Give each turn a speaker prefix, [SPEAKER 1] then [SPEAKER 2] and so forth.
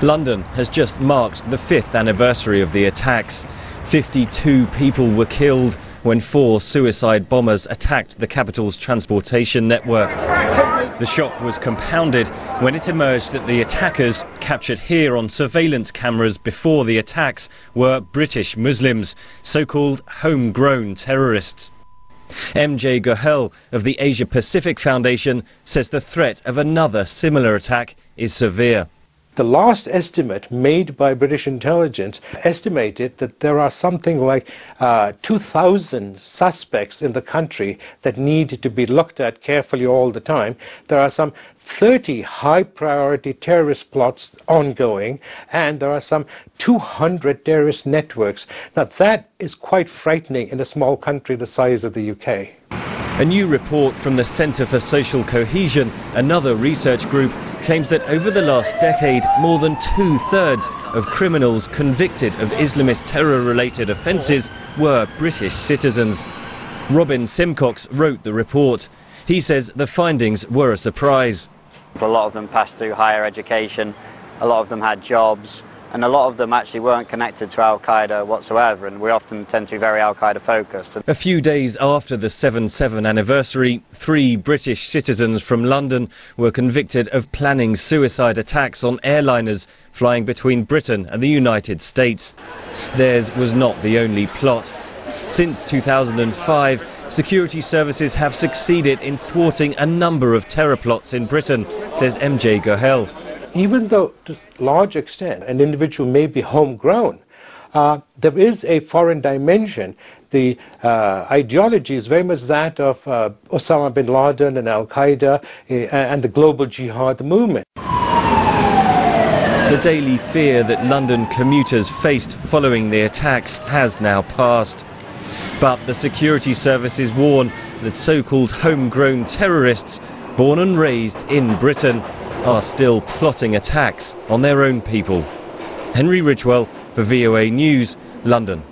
[SPEAKER 1] London has just marked the 5th anniversary of the attacks. 52 people were killed when 4 suicide bombers attacked the capital's transportation network. The shock was compounded when it emerged that the attackers, captured here on surveillance cameras before the attacks, were British Muslims, so-called homegrown terrorists. MJ Gohel of the Asia Pacific Foundation says the threat of another similar attack is severe.
[SPEAKER 2] The last estimate made by British intelligence estimated that there are something like 2,000 suspects in the country that need to be looked at carefully all the time. There are some 30 high-priority terrorist plots ongoing, and there are some 200 terrorist networks. Now, that is quite frightening in a small country the size of the UK.
[SPEAKER 1] A new report from the Centre for Social Cohesion, another research group, claims that over the last decade, more than 2/3 of criminals convicted of Islamist terror-related offences were British citizens. Robin Simcox wrote the report. He says the findings were a surprise.
[SPEAKER 3] A lot of them passed through higher education, a lot of them had jobs, and a lot of them actually weren't connected to Al-Qaeda whatsoever, and we often tend to be very Al-Qaeda focused.
[SPEAKER 1] A few days after the 7/7 anniversary, 3 British citizens from London were convicted of planning suicide attacks on airliners flying between Britain and the United States. Theirs was not the only plot. Since 2005, security services have succeeded in thwarting a number of terror plots in Britain, says MJ Gohel.
[SPEAKER 2] Even though to a large extent an individual may be homegrown, there is a foreign dimension. The ideology is very much that of Osama bin Laden and Al-Qaeda and the global jihad movement.
[SPEAKER 1] The daily fear that London commuters faced following the attacks has now passed. But the security services warn that so-called homegrown terrorists, born and raised in Britain, are still plotting attacks on their own people. Henry Ridgewell for VOA News, London.